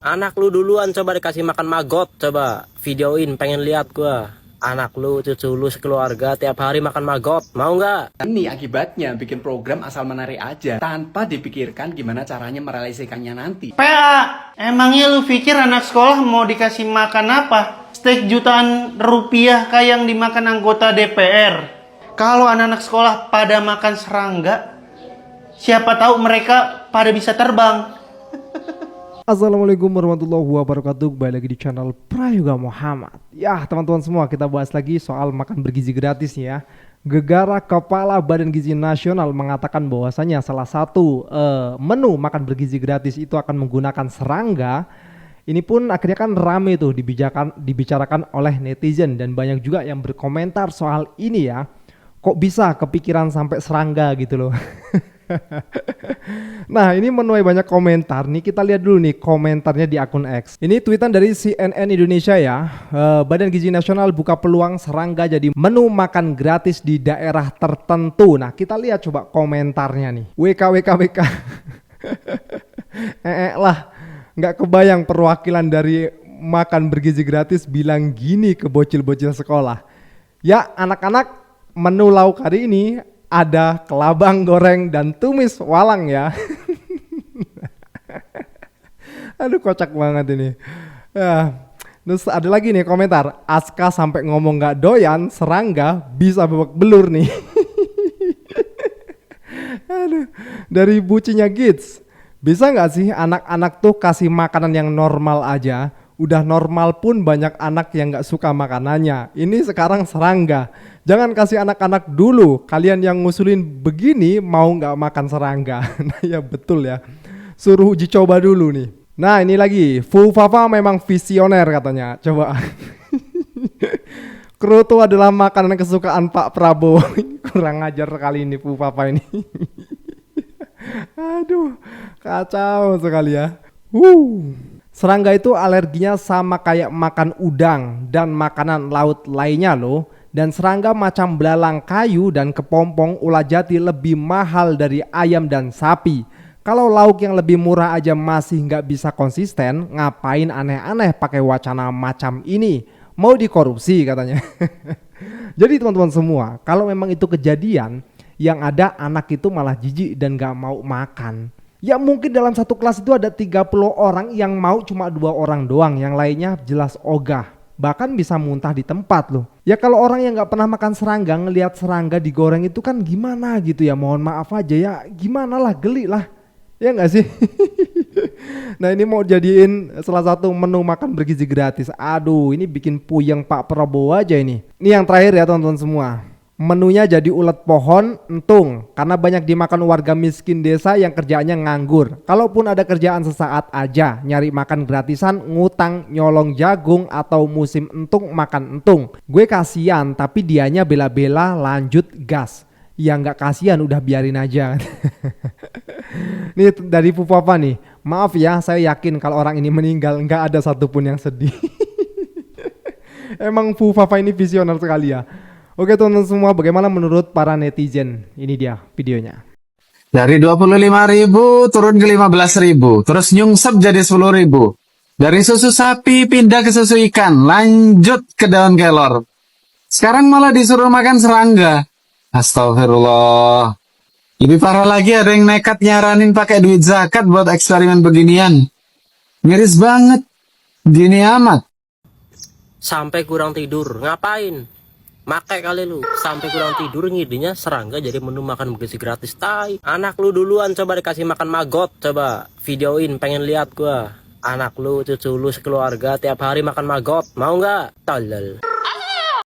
Anak lu duluan coba dikasih makan maggot, coba videoin, pengen lihat gua. Anak lu, cucu lu sekeluarga tiap hari makan maggot, mau nggak? Ini akibatnya bikin program asal menarik aja tanpa dipikirkan gimana caranya merealisasikannya nanti. PA, emangnya lu pikir anak sekolah mau dikasih makan apa? Steak jutaan rupiah kayak yang dimakan anggota DPR. Kalau anak-anak sekolah pada makan serangga, siapa tahu mereka pada bisa terbang. Assalamualaikum warahmatullahi wabarakatuh. Kembali lagi di channel Prayoga Muhammad. Ya teman-teman semua, kita bahas lagi soal makan bergizi gratis ya. Gegara Kepala Badan Gizi Nasional mengatakan bahwasanya salah satu menu makan bergizi gratis itu akan menggunakan serangga. Ini pun akhirnya kan rame tuh dibicarakan oleh netizen, dan banyak juga yang berkomentar soal ini ya. Kok bisa kepikiran sampai serangga gitu loh. Nah, ini menuai banyak komentar nih. Kita lihat dulu nih komentarnya di akun X. Ini tweetan dari CNN Indonesia ya. Badan Gizi Nasional buka peluang serangga jadi menu makan gratis di daerah tertentu. Nah, kita lihat coba komentarnya nih. WKWKWK. Lah, nggak kebayang perwakilan dari makan bergizi gratis bilang gini ke bocil-bocil sekolah. Ya, anak-anak, menu lauk hari ini ada kelabang goreng dan tumis walang ya. Aduh, kocak banget ini. Ya. Terus ada lagi nih komentar, Aska sampai ngomong gak doyan serangga bisa babak belur nih. Aduh. Dari bucinya Gids, bisa gak sih anak-anak tuh kasih makanan yang normal aja? Udah normal pun banyak anak yang gak suka makanannya. Ini sekarang serangga. Jangan kasih anak-anak dulu. Kalian yang ngusulin begini mau gak makan serangga? Nah ya betul ya. Suruh uji coba dulu nih. Nah ini lagi, Fu Fafa memang visioner katanya. Coba. Kroto adalah makanan kesukaan Pak Prabowo. Kurang ajar kali ini Fu Fafa ini. Aduh, kacau sekali ya. Serangga itu alerginya sama kayak makan udang dan makanan laut lainnya loh. Dan serangga macam belalang kayu dan kepompong ulat jati lebih mahal dari ayam dan sapi. Kalau lauk yang lebih murah aja masih nggak bisa konsisten, ngapain aneh-aneh pakai wacana macam ini? Mau dikorupsi katanya. Jadi teman-teman semua, kalau memang itu kejadian, yang ada anak itu malah jijik dan nggak mau makan. Ya mungkin dalam satu kelas itu ada 30 orang yang mau cuma 2 orang doang, yang lainnya jelas ogah. Bahkan bisa muntah di tempat loh. Ya kalau orang yang gak pernah makan serangga ngelihat serangga digoreng itu kan gimana gitu ya, mohon maaf aja ya, gimana lah, geli lah. Ya gak sih? Nah ini mau jadiin salah satu menu makan bergizi gratis. Aduh, ini bikin puyeng Pak Prabowo aja ini. Ini yang terakhir ya teman-teman semua. Menunya jadi ulet pohon entung karena banyak dimakan warga miskin desa yang kerjaannya nganggur. Kalaupun ada kerjaan sesaat aja, nyari makan gratisan, ngutang, nyolong jagung, atau musim entung makan entung. Gue kasihan tapi dianya bela-bela lanjut gas. Ya nggak kasihan, udah biarin aja. Nih dari Pupapa nih, maaf ya, saya yakin kalau orang ini meninggal nggak ada satupun yang sedih. Emang Pupapa ini visioner sekali ya. Oke teman-teman semua, bagaimana menurut para netizen? Ini dia videonya. Dari 25.000 turun ke 15.000, terus nyungsep jadi 10.000. Dari susu sapi pindah ke susu ikan, lanjut ke daun kelor. Sekarang malah disuruh makan serangga. Astagfirullah. Lebih parah lagi ada yang nekat nyaranin pakai duit zakat buat eksperimen beginian. Miris banget. Gini amat. Sampai kurang tidur, ngapain? Makai kali lu, sampai kurang tidur ngidenya serangga jadi menu makan bergizi gratis, tai. Anak lu duluan coba dikasih makan maggot, coba videoin, pengen lihat gua. Anak lu, cucu lu sekeluarga tiap hari makan maggot, mau nggak? Tolol.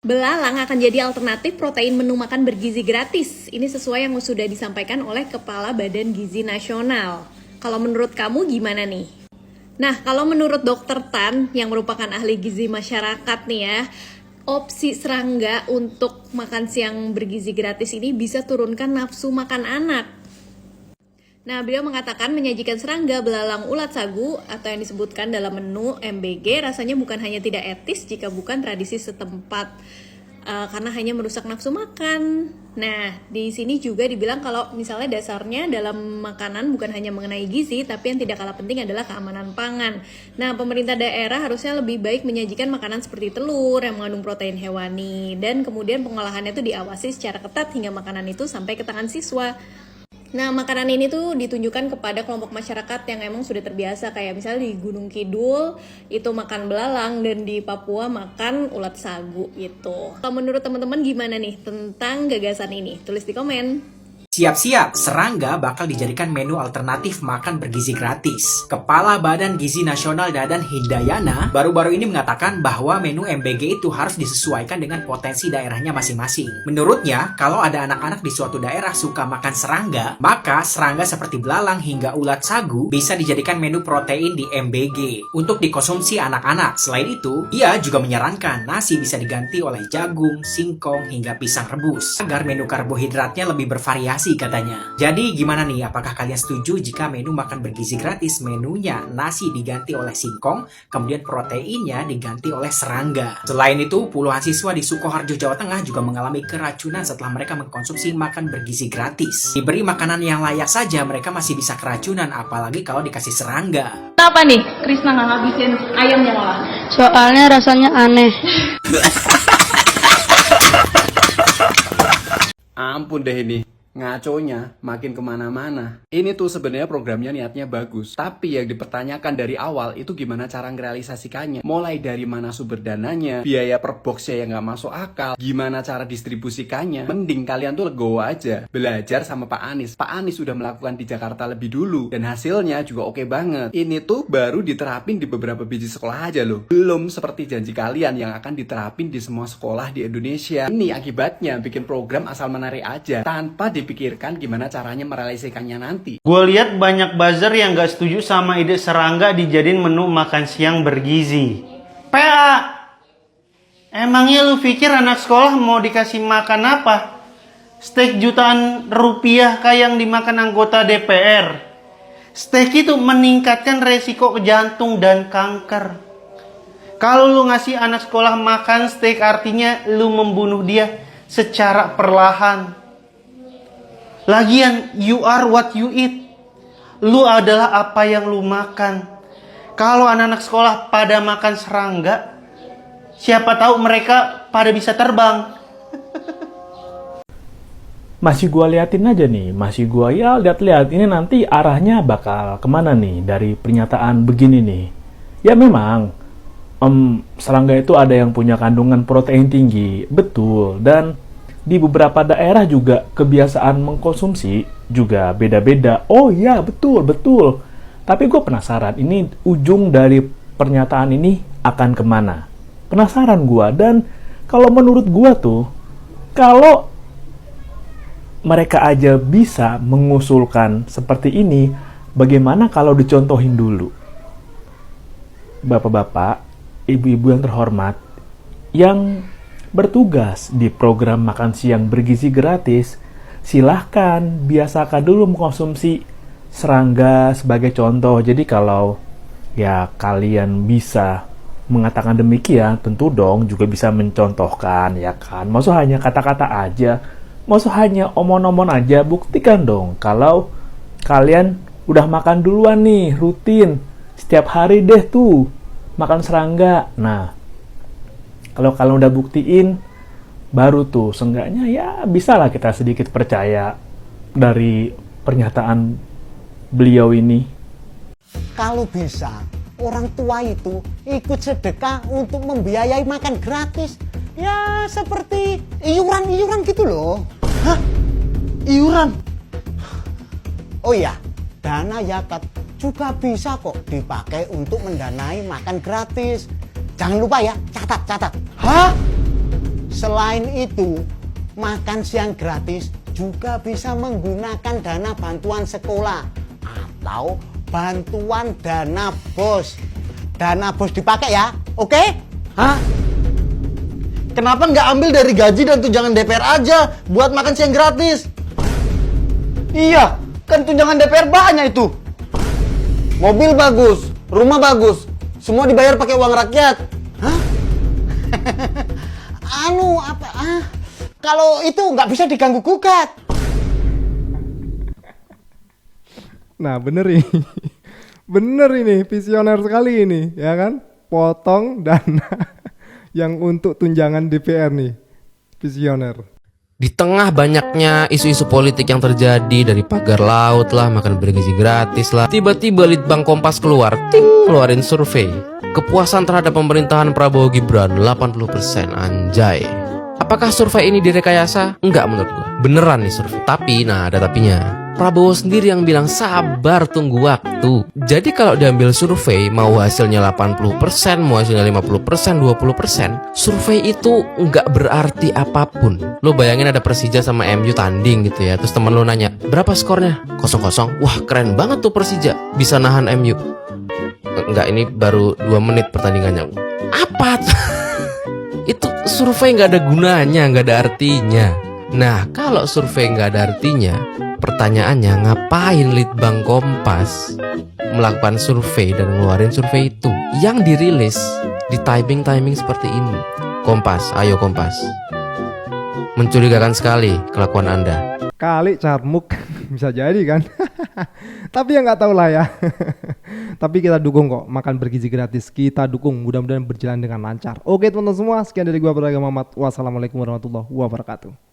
Belalang akan jadi alternatif protein menu makan bergizi gratis. Ini sesuai yang sudah disampaikan oleh Kepala Badan Gizi Nasional. Kalau menurut kamu gimana nih? Nah, kalau menurut Dokter Tan yang merupakan ahli gizi masyarakat nih ya, opsi serangga untuk makan siang bergizi gratis ini bisa turunkan nafsu makan anak. Nah, beliau mengatakan menyajikan serangga, belalang, ulat sagu atau yang disebutkan dalam menu MBG rasanya bukan hanya tidak etis jika bukan tradisi setempat. karena hanya merusak nafsu makan. Nah, di sini juga dibilang kalau misalnya dasarnya dalam makanan bukan hanya mengenai gizi, tapi yang tidak kalah penting adalah keamanan pangan. Nah, pemerintah daerah harusnya lebih baik menyajikan makanan seperti telur yang mengandung protein hewani, dan kemudian pengolahannya itu diawasi secara ketat hingga makanan itu sampai ke tangan siswa. Nah, makanan ini tuh ditunjukkan kepada kelompok masyarakat yang emang sudah terbiasa, kayak misalnya di Gunung Kidul itu makan belalang dan di Papua makan ulat sagu gitu. Kalau menurut teman-teman gimana nih tentang gagasan ini? Tulis di komen. Siap-siap, serangga bakal dijadikan menu alternatif makan bergizi gratis. Kepala Badan Gizi Nasional Dadan Hidayana baru-baru ini mengatakan bahwa menu MBG itu harus disesuaikan dengan potensi daerahnya masing-masing. Menurutnya, kalau ada anak-anak di suatu daerah suka makan serangga, maka serangga seperti belalang hingga ulat sagu bisa dijadikan menu protein di MBG untuk dikonsumsi anak-anak. Selain itu, ia juga menyarankan nasi bisa diganti oleh jagung, singkong, hingga pisang rebus agar menu karbohidratnya lebih bervariasi katanya. Jadi gimana nih, apakah kalian setuju jika menu makan bergizi gratis menunya nasi diganti oleh singkong, kemudian proteinnya diganti oleh serangga? Selain itu, puluhan siswa di Sukoharjo, Jawa Tengah juga mengalami keracunan setelah mereka mengkonsumsi makan bergizi gratis. Diberi makanan yang layak saja mereka masih bisa keracunan, apalagi kalau dikasih serangga. Kenapa nih Krisna nggak ngabisin ayamnya malah? Soalnya rasanya aneh. Ampun deh ini. Ngaconya makin kemana-mana. Ini tuh sebenarnya programnya niatnya bagus, tapi yang dipertanyakan dari awal itu gimana cara ngerealisasikannya. Mulai dari mana sumber dananya, biaya per boxnya yang nggak masuk akal, gimana cara distribusikannya. Mending kalian tuh legowo aja, belajar sama Pak Anies. Pak Anies sudah melakukan di Jakarta lebih dulu dan hasilnya juga oke banget. Ini tuh baru diterapin di beberapa biji sekolah aja loh, belum seperti janji kalian yang akan diterapin di semua sekolah di Indonesia. Ini akibatnya bikin program asal menarik aja tanpa dipikirkan gimana caranya merealisasikannya nanti. Gue lihat banyak buzzer yang gak setuju sama ide serangga dijadiin menu makan siang bergizi. PA, emangnya lu pikir anak sekolah mau dikasih makan apa? Steak jutaan rupiah kayak yang dimakan anggota DPR. Steak itu meningkatkan resiko jantung dan kanker. Kalau lu ngasih anak sekolah makan steak artinya lu membunuh dia secara perlahan. Lagian, you are what you eat. Lu adalah apa yang lu makan. Kalau anak-anak sekolah pada makan serangga, siapa tahu mereka pada bisa terbang. Masih gua liatin aja nih, masih gua ya lihat-lihat ini nanti arahnya bakal kemana nih dari pernyataan begini nih. Ya memang, serangga itu ada yang punya kandungan protein tinggi, betul, dan di beberapa daerah juga kebiasaan mengkonsumsi juga beda-beda. Oh iya, betul. Tapi gue penasaran, ini ujung dari pernyataan ini akan kemana? Penasaran gue. Dan kalau menurut gue tuh, kalau mereka aja bisa mengusulkan seperti ini, bagaimana kalau dicontohin dulu? Bapak-bapak, ibu-ibu yang terhormat, yang bertugas di program makan siang bergizi gratis, silahkan biasakan dulu mengkonsumsi serangga sebagai contoh. Jadi kalau ya kalian bisa mengatakan demikian, tentu dong juga bisa mencontohkan, ya kan? Maksud hanya kata-kata aja, maksud hanya omong-omong aja, buktikan dong kalau kalian udah makan duluan nih, rutin, setiap hari deh tuh makan serangga. Nah, kalau kalian udah buktiin, baru tuh seenggaknya ya bisa lah kita sedikit percaya dari pernyataan beliau ini. Kalau bisa, orang tua itu ikut sedekah untuk membiayai makan gratis. Ya seperti iuran-iuran gitu loh. Hah? Iuran? Oh iya, dana zakat juga bisa kok dipakai untuk mendanai makan gratis. Jangan lupa ya, catat. Hah? Selain itu, makan siang gratis juga bisa menggunakan dana bantuan sekolah atau bantuan dana bos. Dana bos dipakai ya, oke? Hah? Kenapa nggak ambil dari gaji dan tunjangan DPR aja buat makan siang gratis? Iya, kan tunjangan DPR banyak itu. Mobil bagus, rumah bagus, semua dibayar pakai uang rakyat. Hah? Kalau itu nggak bisa diganggu gugat. Nah, bener ini. Bener ini, visioner sekali ini, ya kan? Potong dana yang untuk tunjangan DPR nih. Visioner. Di tengah banyaknya isu-isu politik yang terjadi, dari pagar laut lah, makan bergizi gratis lah, tiba-tiba Litbang Kompas keluar, keluarin survei. Kepuasan terhadap pemerintahan Prabowo Gibran 80%, anjay. Apakah survei ini direkayasa? Enggak menurut gua. Beneran nih survei. Tapi, nah ada tapinya. Prabowo sendiri yang bilang sabar, tunggu waktu. Jadi kalau diambil survei, mau hasilnya 80%, mau hasilnya 50%, 20%, survei itu nggak berarti apapun. Lo bayangin ada Persija sama MU tanding gitu ya, terus temen lo nanya, berapa skornya? 0-0. Wah keren banget tuh Persija, bisa nahan MU. Enggak, ini baru 2 menit pertandingannya. Apa? Itu survei nggak ada gunanya, nggak ada artinya. Nah, kalau survei nggak ada artinya, pertanyaannya ngapain Litbang Kompas melakukan survei dan ngeluarin survei itu yang dirilis di timing seperti ini? Kompas, ayo Kompas. Mencurigakan sekali kelakuan Anda. Kali Carmuk bisa jadi kan. Tapi ya nggak tahu lah ya. Tapi kita dukung kok makan bergizi gratis. Kita dukung, mudah-mudahan berjalan dengan lancar. Oke teman-teman semua, sekian dari gua Braga Muhammad. Wassalamualaikum warahmatullahi wabarakatuh.